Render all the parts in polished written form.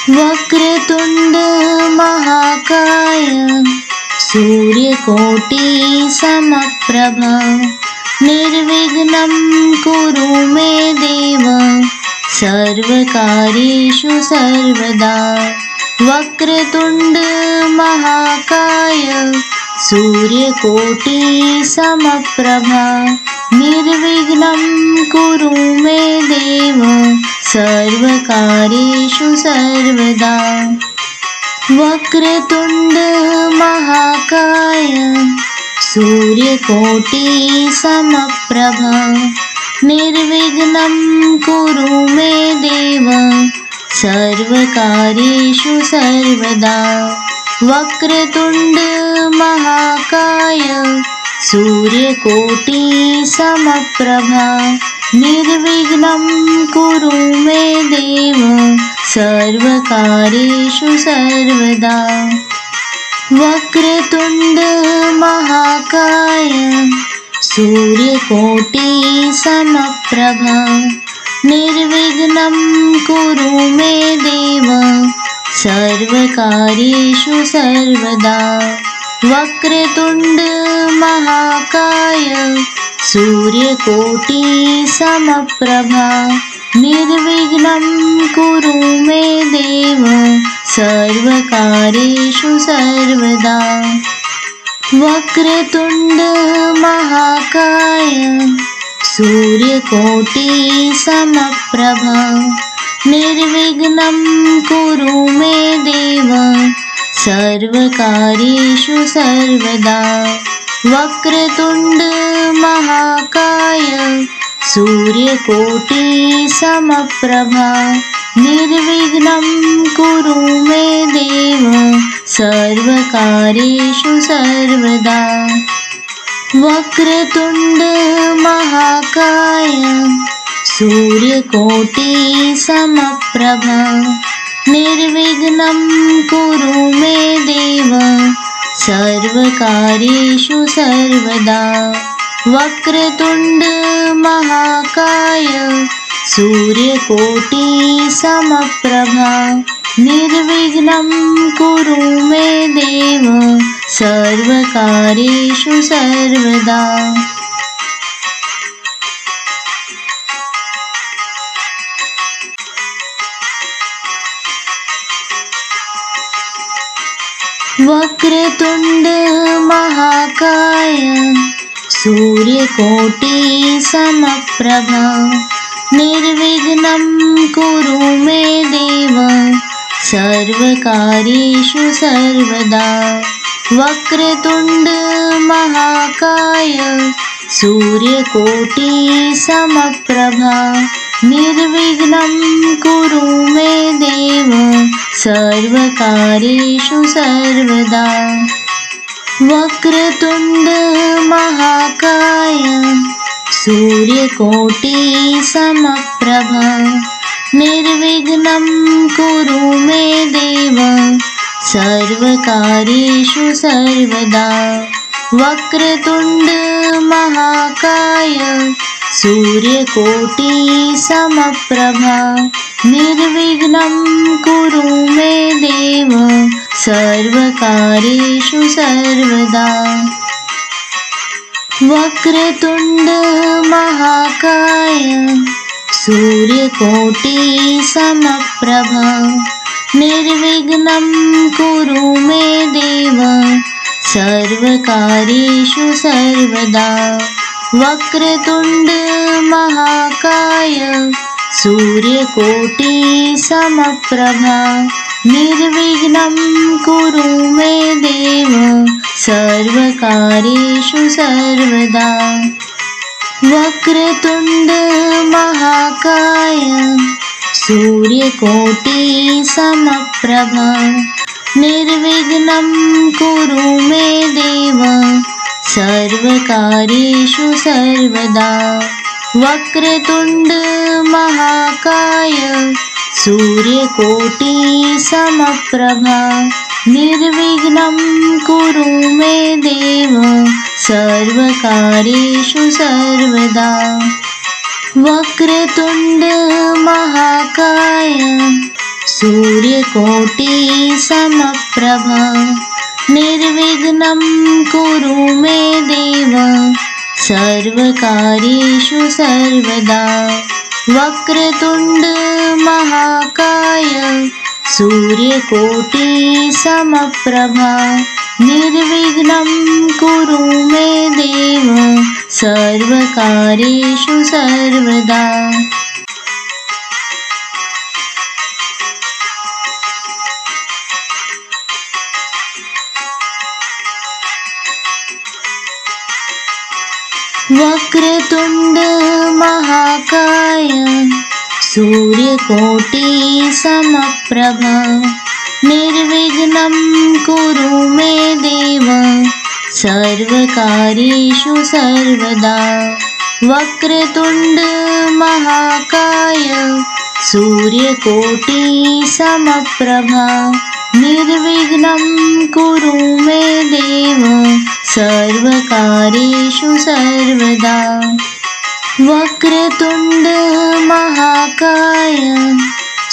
वक्रतुंड महाकाय सूर्यकोटि समप्रभ निर्विघ्नं कुरु मे देव सर्वकार्येषु सर्वदा। वक्रतुंड महाकाय सूर्यकोटि समप्रभ निर्विघ्नं कुरु मे देव सर्वकार्येषु सर्वदा। वक्रतुंड महाकाय सूर्यकोटि समप्रभ निर्विघ्नं कुरु मे देव सर्वकार्येषु सर्वदा। वक्रतुंड महाकाय सूर्यकोटि समप्रभ निर्विघ्नं कुरु मे देव सर्वकार्येषु सर्वदा। वक्रतुंड महाकाय सूर्यकोटि समप्रभ निर्विघ्नं कुरु मे देव सर्वकार्येषु सर्वदा। वक्रतुंड महाकाय सूर्यकोटि समप्रभ निर्विघ्नं कुरु मे देव सर्वकार्येषु सर्वदा। वक्रतुंड महाकाय सूर्यकोटि समप्रभ निर्विघ्नं कुरु मे देव सर्वकार्येषु सर्वदा। वक्रतुंड महाकाय सूर्यकोटि समप्रभ निर्विघ्नं कुरु मे देव सर्वकार्येषु सर्वदा। वक्रतुंड महाकाय सूर्यकोटि समप्रभ निर्विघ्नं कुरु मे देव सर्वकार्येषु सर्वदा। वक्रतुंड महाकाय सूर्यकोटि समप्रभ निर्विघ्नं कुरु मे देव सर्वकार्येषु सर्वदा। वक्रतुंड महाकाय सूर्यकोटि समप्रभ निर्विघ्नं कुरु मे देव सर्वकार्येषु सर्वदा। वक्रतुंड महाकाय सूर्यकोटि समप्रभ निर्विघ्नं कुरु मे देव सर्वकार्येषु सर्वदा। वक्रतुंड महाकाय सूर्यकोटि समप्रभ निर्विघ्नं कुरु मे देव सर्वकार्येषु सर्वदा। वक्रतुंड महाकाय सूर्यकोटि समप्रभ निर्विघ्नं कुरु मे देव सर्वकार्येषु सर्वदा। वक्रतुंड महाकाय सूर्यकोटि समप्रभ निर्विघ्नं कुरु मे देव सर्वकार्येषु सर्वदा। वक्रतुंड महाकाय सूर्यकोटि समप्रभ निर्विघ्नं कुरु मे देव सर्वकार्येषु सर्वदा। वक्रतुंड महाकाय सूर्यकोटि समप्रभ निर्विघ्नं कुरु मे देव सर्वकार्येषु सर्वदा। वक्रतुंड महाकाय सूर्यकोटि समप्रभ निर्विघ्नं कुरु मे देव सर्वकार्येषु सर्वदा। वक्रतुंड महाकाय सूर्यकोटि समप्रभा निर्विघ्नं कुरु मे देव सर्वकार्येषु सर्वदा वक्रतुण्ड महाकाय सूर्यकोटि समप्रभा निर्विघ्नं कुरु मे देव सर्वकार्येषु सर्वदा वक्रतुण्ड महाकाय सूर्यकोटि समप्रभा निर्विघ्नं कुरु मे देव सर्वकार्येषु सर्वदा वक्रतुण्ड महाकाय सूर्यकोटि समप्रभा निर्विघ्नं कुरु मे देव सर्वकार्येषु सर्वदा वक्रतुण्ड महाकाय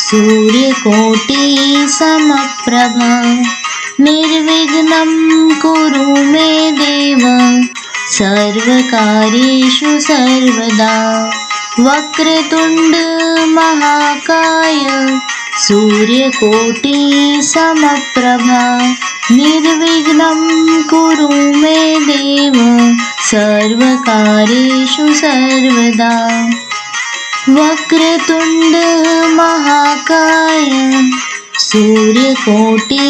सूर्यकोटि समप्रभा निर्विघ्नं कुरु मे देव सर्वकार्येषु सर्वदा वक्रतुण्ड महाकाय सूर्यकोटि समप्रभा निर्विघ्नं कुरु मे देव सर्वकार्येषु सर्वदा वक्रतुण्ड महाकाय सूर्यकोटि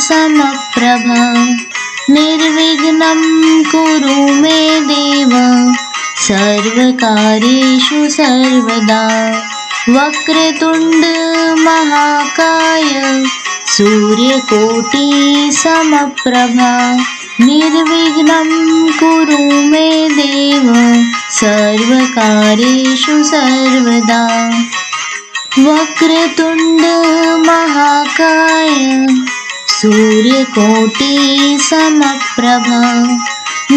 समप्रभा निर्विघ्नं कुरु मे देव सर्वकार्येषु सर्वदा वक्रतुण्ड महाकाय सूर्यकोटि समप्रभा निर्विघ्नं कुरु मे देव सर्वकार्येषु सर्वदा वक्रतुण्ड महाकाय सूर्यकोटि समप्रभा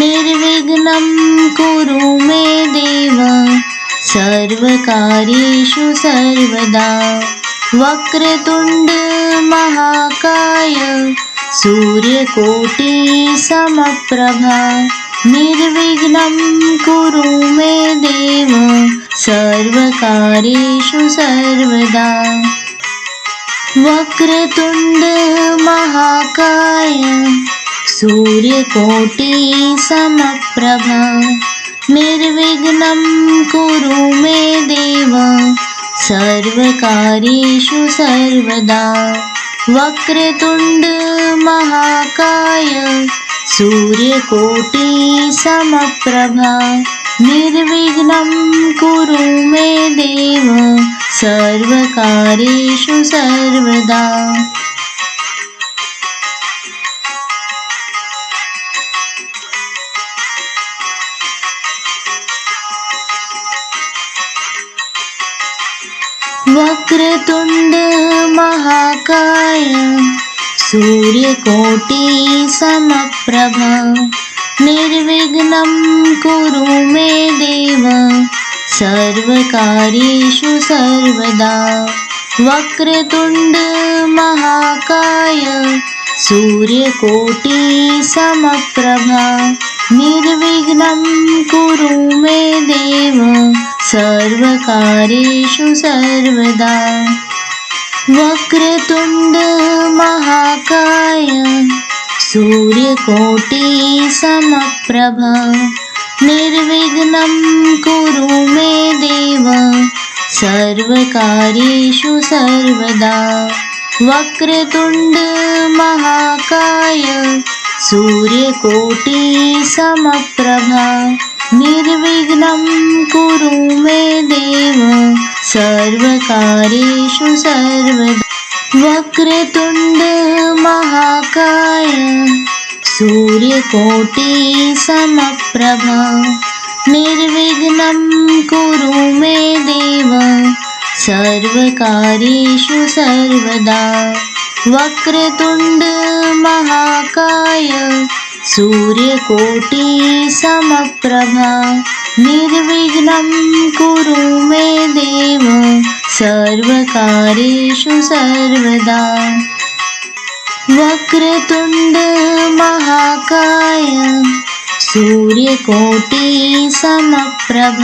निर्विघ्नं कुरु मे देव सर्वकार्येषु सर्वदा वक्रतुण्ड महाकाय सूर्यकोटि समप्रभा निर्विघ्नं कुरु मे देव सर्वकार्येषु सर्वदा वक्रतुण्ड महाकाय सूर्यकोटि समप्रभा निर्विघ्नं कुरु मे देव सर्वकार्येषु सर्वदा वक्रतुण्ड महाकाय सूर्यकोटि समप्रभा निर्विघ्नं कुरु मे देव सर्वकार्येषु सर्वदा वक्रतुण्ड महाकाय सूर्यकोटि समप्रभा निर्विघ्नं कुरु मे देव सर्वकार्येषु सर्वदा वक्रतुण्ड महाकाय सूर्यकोटि समप्रभा निर्विघ्नं कुरु मे देव सर्वकार्येषु सर्वदा वक्रतुण्ड महाकाय सूर्यकोटि समप्रभा निर्विघ्नं कुरु मे देव सर्वकार्येषु सर्वदा वक्रतुण्ड महाकाय सूर्यकोटि समप्रभा निर्विघ्नं कुरु मे देव सर्वकार्येषु सर्वदा वक्रतुण्ड महाकाय सूर्यकोटि समप्रभा निर्विघ्नं कुरु मे देव सर्वकार्येषु सर्वदा वक्रतुण्ड महाकाय सूर्यकोटि समप्रभा निर्विघ्नं कुरु मे देव सर्वकार्येषु सर्वदा। वक्रतुण्ड महाकाय सूर्यकोटि समप्रभ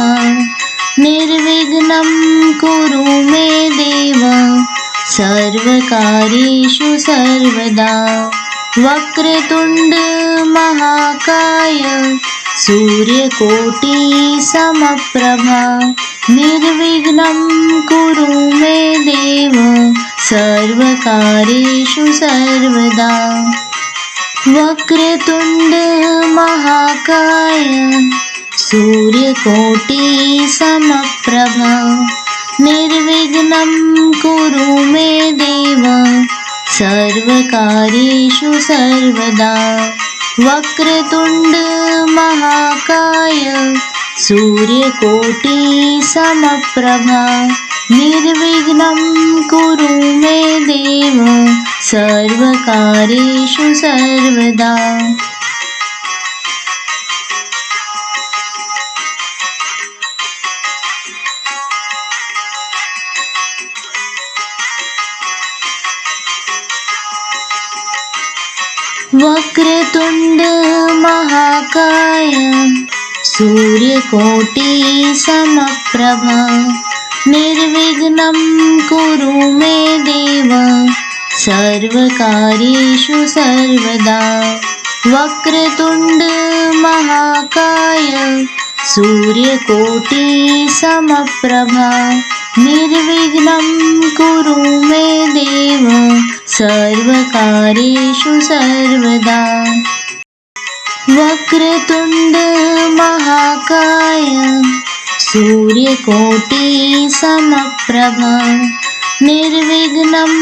निर्विघ्नं कुरु मे देव सर्वकार्येषु सर्वदा। वक्रतुण्ड महाकाय सूर्यकोटि समप्रभ निर्विघ्नं कुरु मे देव सर्वकार्येषु सर्वदा। वक्रतुण्ड महाकाय सूर्यकोटि समप्रभ निर्विघ्नं कुरु मे देव सर्वकार्येषु सर्वदा। वक्रतुण्ड महाकाय सूर्यकोटि समप्रभ निर्विघ्नं कुरु मे देव सर्वकार्येषु सर्वदा। वक्रतुण्ड महाकाय सूर्यकोटि समप्रभ निर्विघ्नं कुरु मे देव सर्वकार्येषु सर्वदा। वक्रतुण्ड महाकाय सूर्यकोटि समप्रभ निर्विघ्नं कुरु मे देव सर्वकार्येषु सर्वदा। वक्रतुण्ड महाकाय सूर्यकोटि समप्रभ निर्विघ्नं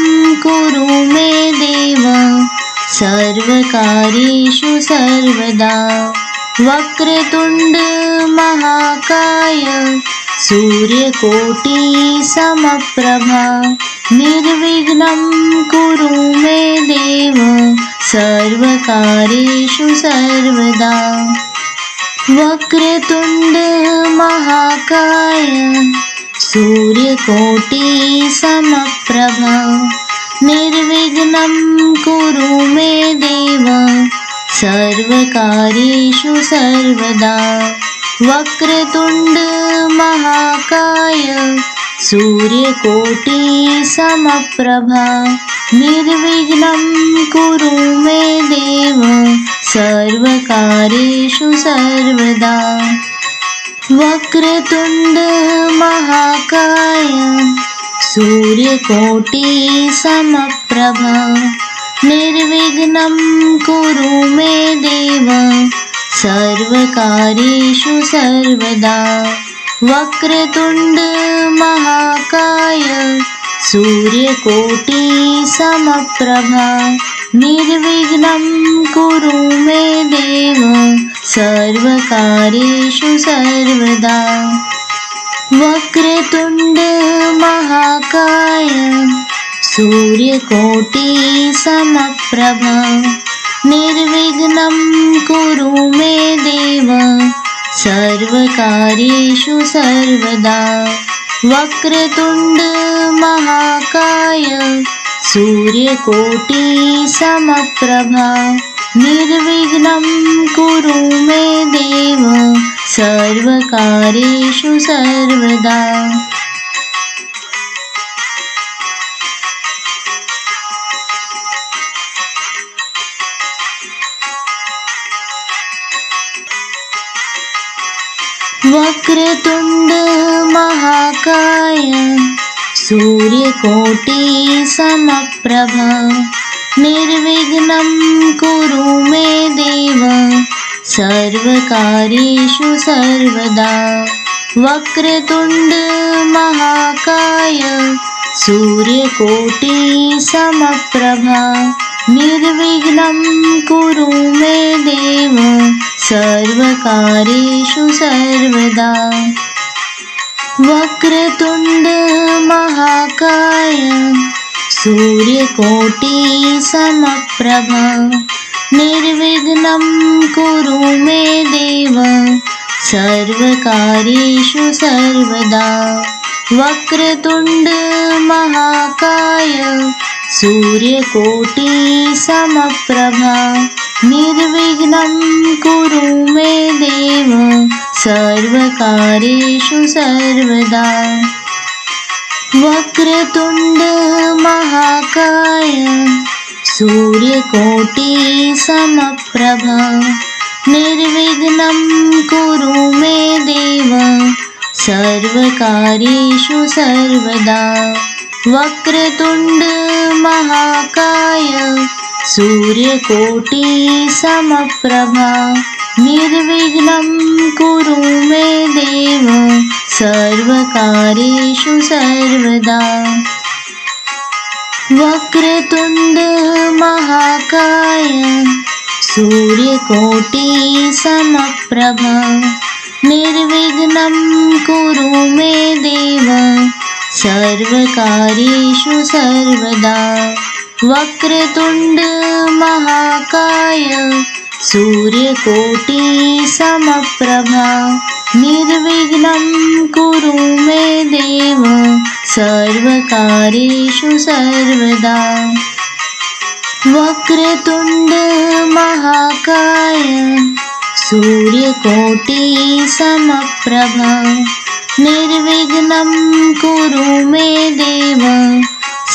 कुरु मे देव सर्वकार्येषु सर्वदा। वक्रतुण्ड महाकाय सूर्यकोटि समप्रभ निर्विघ्नं कुरु मे देव सर्वकार्येषु सर्वदा। वक्रतुण्ड महाकाय सूर्यकोटि समप्रभ निर्विघ्नं कुरु मे देव सर्वकार्येषु सर्वदा। वक्रतुण्ड महाकाय सूर्यकोटि समप्रभ निर्विघ्नं कुरु मे देव सर्वकार्येषु सर्वदा। वक्रतुण्ड महाकाय सूर्यकोटि समप्रभ निर्विघ्नं कुरु मे देव सर्वकार्येषु सर्वदा। वक्रतुण्ड महाकाय सूर्यकोटि समप्रभ निर्विघ्नं कुरु मे देव सर्वकार्येषु सर्वदा। वक्रतुण्ड महाकाय सूर्यकोटि समप्रभ निर्विघ्नं कुरु मे देव सर्वकार्येषु सर्वदा। वक्रतुण्ड महाकाय सूर्यकोटि समप्रभ निर्विघ्नं कुरु मे देव सर्वकार्येषु सर्वदा। वक्रतुण्ड महाकाय सूर्यकोटि समप्रभ निर्विघ्नं कुरु मे देव सर्वकार्येषु सर्वदा। वक्रतुण्ड महाकाय सूर्यकोटि समप्रभ निर्विघ्नं कुरु मे देव सर्वकार्येषु सर्वदा। वक्रतुण्ड महाकाय सूर्यकोटि समप्रभ निर्विघ्नं कुरु मे देव सर्वकार्येषु सर्वदा। वक्रतुण्ड महाकाय सूर्यकोटि समप्रभा निर्विघ्नं कुरु मे देव सर्वकार्येषु सर्वदा। वक्रतुण्ड महाकाय सूर्यकोटि समप्रभा निर्विघ्नं कुरु मे देव सर्वकार्येषु सर्वदा। वक्रतुण्ड महाकाय सूर्यकोटि समप्रभा निर्विघ्नं कुरु मे देव सर्वकार्येषु सर्वदा। वक्रतुण्ड महाकाय सूर्यकोटि समप्रभा निर्विघ्नं कुरु मे देव सर्वकार्येषु सर्वदा। वक्रतुण्ड महाकाय सूर्यकोटि समप्रभा निर्विघ्नं कुरु मे देव सर्वकार्येषु सर्वदा। वक्रतुण्ड महाकाय सूर्यकोटि समप्रभा निर्विघ्नं कुरु मे देव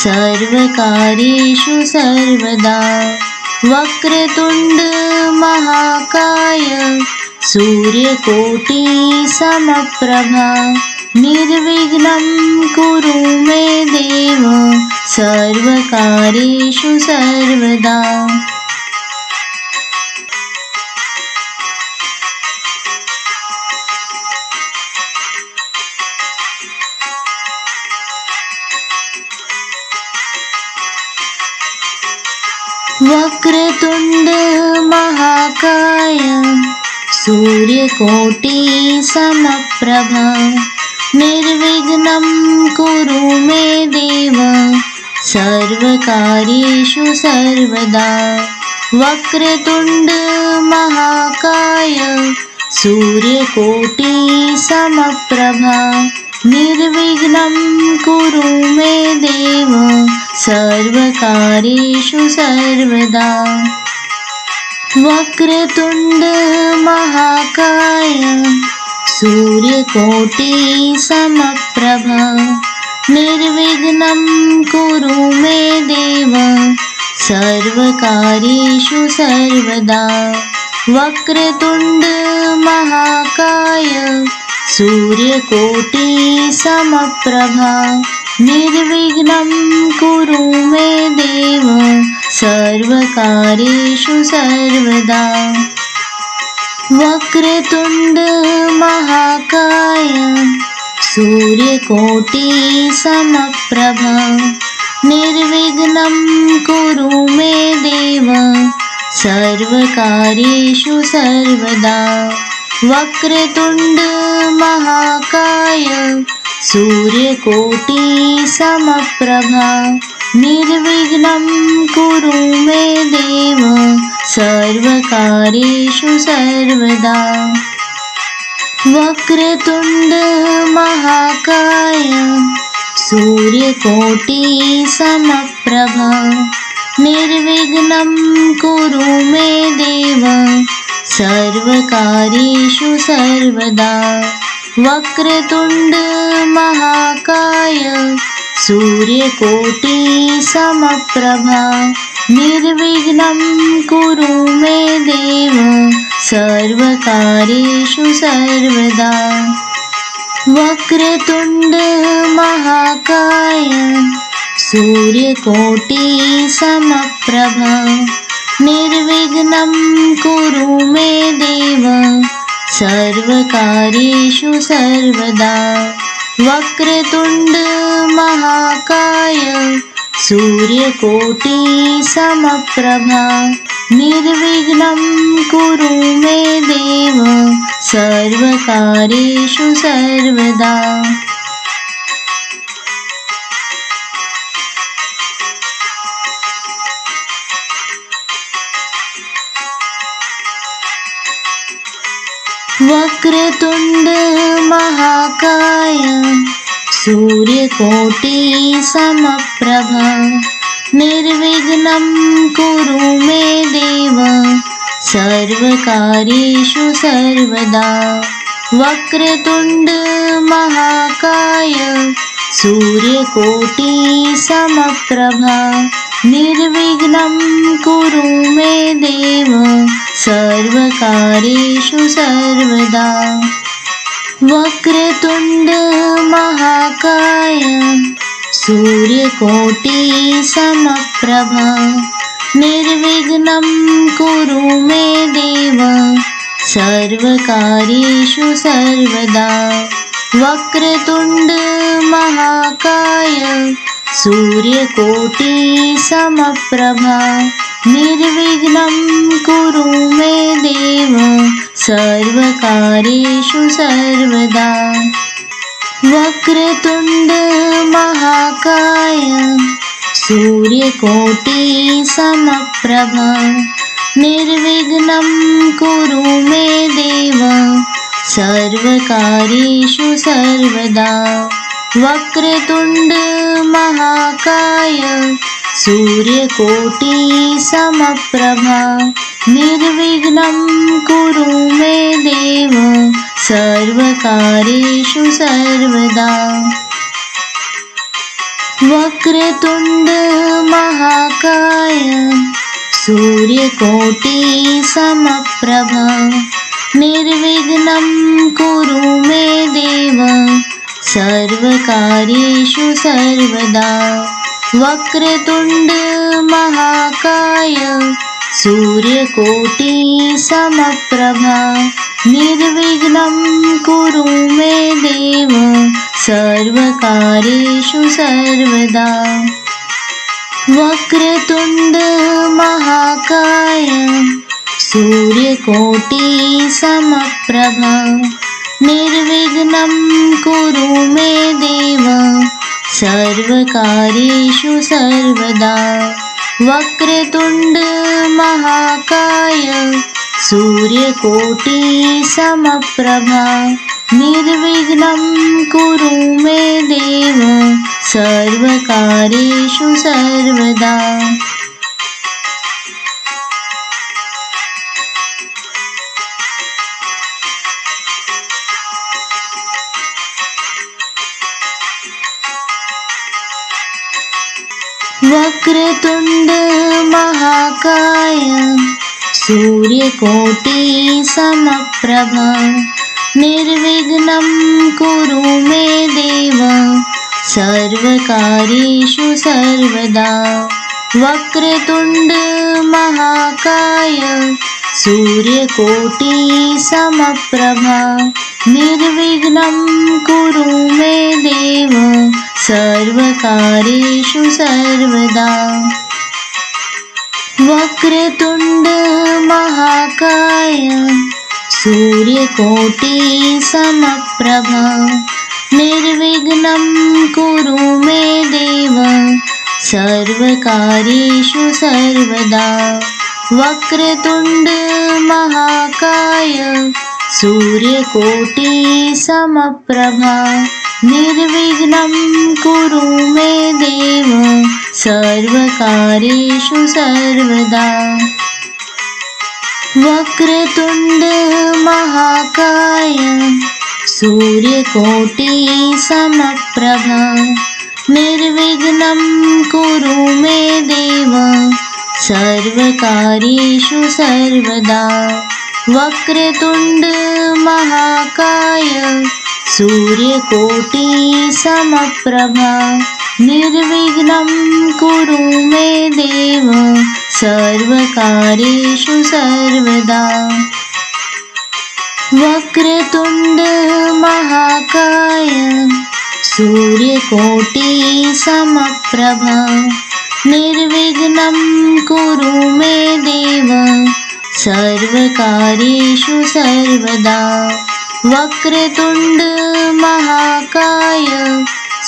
सर्वकार्येषु सर्वदा। वक्रतुण्ड महाकाय सूर्यकोटि समप्रभा निर्विघ्नं कुरु मे देव सर्वकार्येषु सर्वदा। वक्रतुण्ड महाकाय सूर्यकोटि समप्रभा निर्विघ्नं कुरु मे देव सर्वकार्येषु सर्वदा। वक्रतुण्ड महाकाय सूर्यकोटि समप्रभा निर्विघ्नं कुरु मे देव सर्वकार्येषु सर्वदा। वक्रतुण्ड महाकाय सूर्यकोटि समप्रभा निर्विघ्नं कुरु मे देव सर्वकार्येषु सर्वदा। वक्रतुण्ड महाकाय सूर्यकोटि समप्रभा निर्विघ्नं कुरु मे देव सर्वकार्येषु सर्वदा। वक्रतुण्ड महाकाय सूर्यकोटि समप्रभा निर्विघ्नं कुरु मे देव सर्वकार्येषु सर्वदा। वक्रतुण्ड महाकाय सूर्यकोटि समप्रभा निर्विघ्नं कुरु मे देव सर्वकार्येषु सर्वदा। वक्रतुण्ड महाकाय सूर्यकोटि समप्रभा निर्विघ्नं कुरु मे देव सर्वकार्येषु सर्वदा। वक्रतुण्ड महाकाय सूर्यकोटि समप्रभा निर्विघ्नं कुरु मे देव सर्वकार्येषु सर्वदा। वक्रतुण्ड महाकाय सूर्यकोटि समप्रभा निर्विघ्नं कुरु मे देव सर्वकार्येषु सर्वदा। वक्रतुण्ड महाकाय सूर्यकोटि समप्रभा निर्विघ्नं कुरु मे देव सर्वकार्येषु सर्वदा। वक्रतुण्ड वक्रतुण्ड महाकाय सूर्यकोटि समप्रभा निर्विघ्नं कुरु मे देव सर्वकार्येषु सर्वदा। वक्रतुण्ड महाकाय सूर्यकोटि समप्रभा निर्विघ्नं कुरु मे देव सर्वकार्येषु सर्वदा। वक्रतुण्ड महाकाय सूर्यकोटि समप्रभा निर्विघ्नं कुरु मे देव सर्वकार्येषु सर्वदा। वक्रतुण्ड महाकाय सूर्यकोटि समप्रभा निर्विघ्नं कुरु मे देव सर्वकार्येषु सर्वदा। वक्रतुण्ड महाकाय सूर्यकोटि समप्रभा निर्विघ्नं कुरु मे देव सर्वकार्येषु सर्वदा। वक्रतुण्ड महाकाय सूर्यकोटि समप्रभा निर्विघ्नं कुरु मे देव सर्वकार्येषु सर्वदा। वक्रतुण्ड महाकाय सूर्यकोटि समप्रभा निर्विघ्नं कुरु मे देव सर्वकार्येषु सर्वदा। वक्रतुण्ड महाकाय सूर्यकोटि समप्रभा निर्विघ्नं कुरु मे देव सर्वकार्येषु सर्वदा। वक्रतुण्ड महाकाय सूर्यकोटि समप्रभा निर्विघ्नं कुरु मे देव सर्वकार्येषु सर्वदा। वक्रतुण्ड महाकाय सूर्यकोटि समप्रभा निर्विघ्नं कुरु मे देव सर्वकार्येषु सर्वदा। वक्रतुण्ड महाकाय सूर्यकोटि समप्रभा निर्विघ्नं कुरु मे देव सर्वकार्येषु सर्वदा। वक्रतुण्ड महाकाय सूर्यकोटि समप्रभा निर्विघ्नं कुरु मे देव सर्वकार्येषु सर्वदा। वक्रतुण्ड महाकाय सूर्यकोटि समप्रभा निर्विघ्नं कुरु मे देव सर्वकार्येषु सर्वदा। वक्रतुण्ड महाकाय सूर्यकोटि समप्रभा निर्विघ्नं कुरु मे देव सर्वकार्येषु सर्वदा। वक्रतुण्ड महाकाय सूर्यकोटि समप्रभा निर्विघ्नं कुरु मे देव सर्वकार्येषु सर्वदा। वक्रतुण्ड महाकाय सूर्यकोटि समप्रभा निर्विघ्नं कुरु मे देव सर्वकार्येषु सर्वदा। वक्रतुण्ड महाकाय सूर्यकोटि समप्रभा निर्विघ्नं कुरु मे देव सर्वकार्येषु सर्वदा। वक्रतुण्ड महाकाय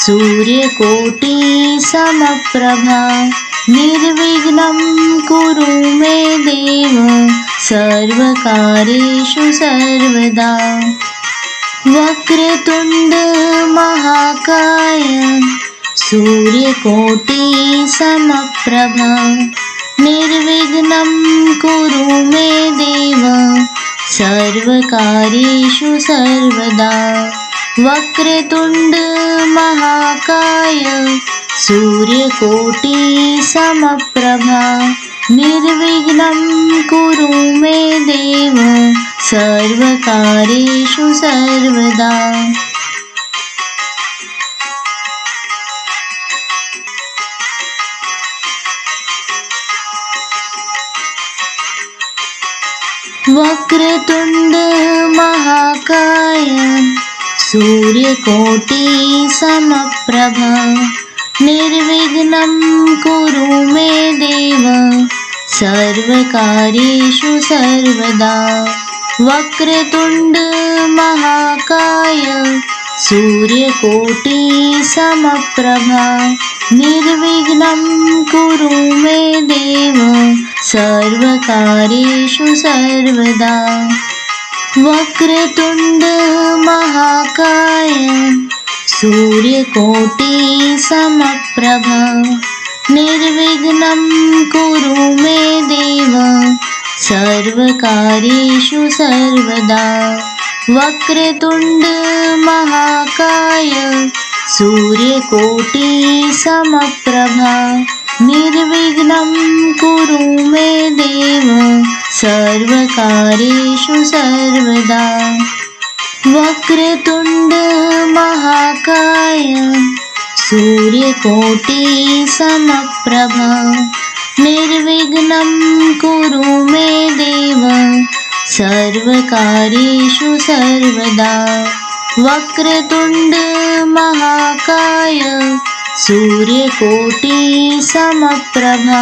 सूर्यकोटि समप्रभा निर्विघ्नं कुरु मे देव सर्वकार्येषु सर्वदा। वक्रतुण्ड महाकाय सूर्यकोटि समप्रभा निर्विघ्नं कुरु मे देव सर्वकार्येषु सर्वदा। वक्रतुण्ड महाकाय सूर्यकोटि समप्रभा निर्विघ्नं कुरु मे देव सर्वकार्येषु सर्वदा। वक्रतुण्ड महाकाय सूर्यकोटि समप्रभा निर्विघ्नं कुरु मे देव सर्वकार्येषु सर्वदा। वक्रतुण्ड महाकाय सूर्यकोटि समप्रभा निर्विघ्नं कुरु मे देव सर्वकार्येषु सर्वदा। वक्रतुण्ड महाकाय सूर्यकोटि समप्रभा निर्विघ्नं कुरु मे देव सर्वकार्येषु सर्वदा। वक्रतुण्ड महाकाय सूर्यकोटि समप्रभा निर्विघ्नं कुरु मे देव सर्वकार्येषु सर्वदा। वक्रतुण्ड महाकाय सूर्यकोटि समप्रभा निर्विघ्नं कुरु मे देव सर्वकार्येषु सर्वदा। वक्रतुण्ड महाकाय सूर्यकोटि समप्रभा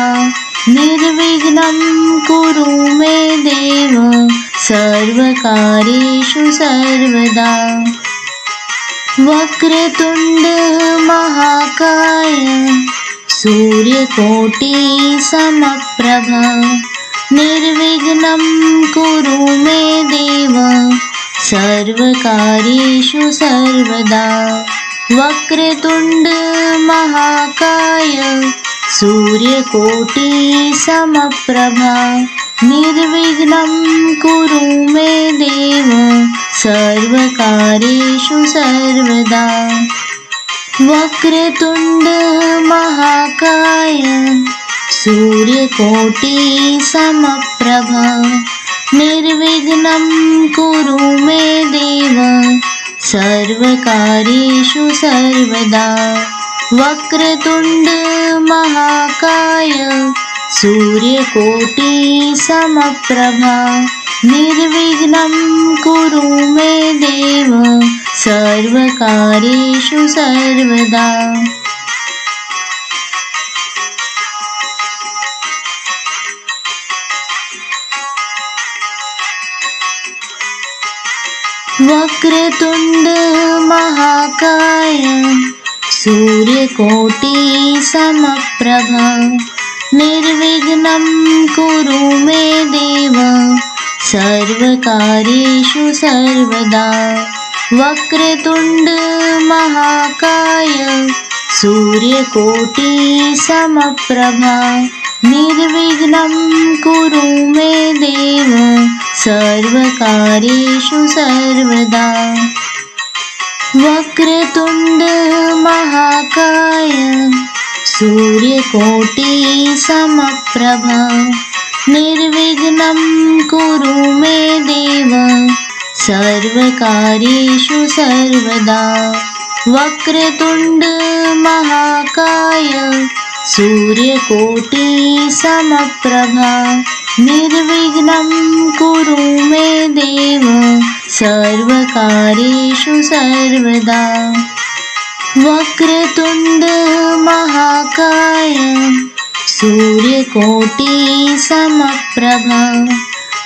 निर्विघ्नं कुरु मे देव सर्वकार्येषु सर्वदा। वक्रतुण्ड महाकाय सूर्यकोटि समप्रभा निर्विघ्नं कुरु मे देव सर्वकार्येषु सर्वदा। वक्रतुण्ड महाकाय सूर्यकोटि समप्रभा निर्विघ्नं कुरु मे देव सर्वकार्येषु सर्वदा। वक्रतुण्ड महाकाय सूर्यकोटि समप्रभा निर्विघ्नं कुरु मे देव सर्वकार्येषु सर्वदा। वक्रतुण्ड महाकाय सूर्यकोटि समप्रभा निर्विघ्नं कुरु मे देव सर्वकार्येषु सर्वदा। वक्रतुण्ड महाकाय सूर्यकोटि समप्रभा निर्विघ्नं कुरु मे देव सर्वकार्येषु सर्वदा। वक्रतुण्ड महाकाय सूर्यकोटि समप्रभा निर्विघ्नं कुरु मे देव सर्वकार्येषु सर्वदा। वक्रतुण्ड महाकाय सूर्यकोटि समप्रभा निर्विघ्नं कुरु मे देव सर्वकार्येषु सर्वदा। वक्रतुण्ड महाकाय सूर्यकोटि समप्रभा निर्विघ्नं कुरु मे देव सर्वकार्येषु सर्वदा। वक्रतुण्ड महाकाय सूर्यकोटि समप्रभा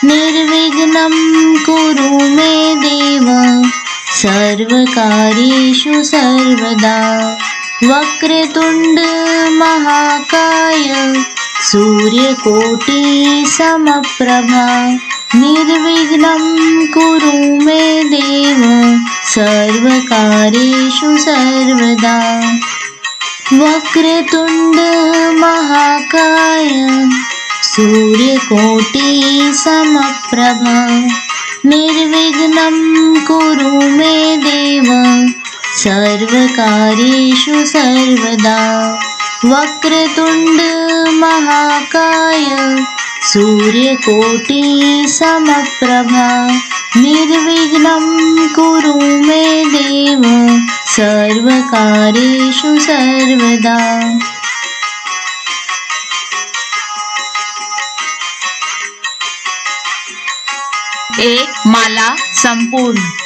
निर्विघ्नं कुरु मे देव सर्वकार्येषु सर्वदा। वक्रतुण्ड महाकाय सूर्यकोटि समप्रभा निर्विघ्नं कुरु मे देव सर्वकार्येषु सर्वदा। वक्रतुण्ड महाकाय सूर्यकोटि समप्रभा निर्विघ्नं कुरु मे देव सर्वकार्येषु सर्वदा। वक्रतुण्ड महाकाय सूर्यकोटि समप्रभा निर्विघ्नं कुरु मे देव सर्वकार्येषु सर्वदा। एक माला संपूर्ण।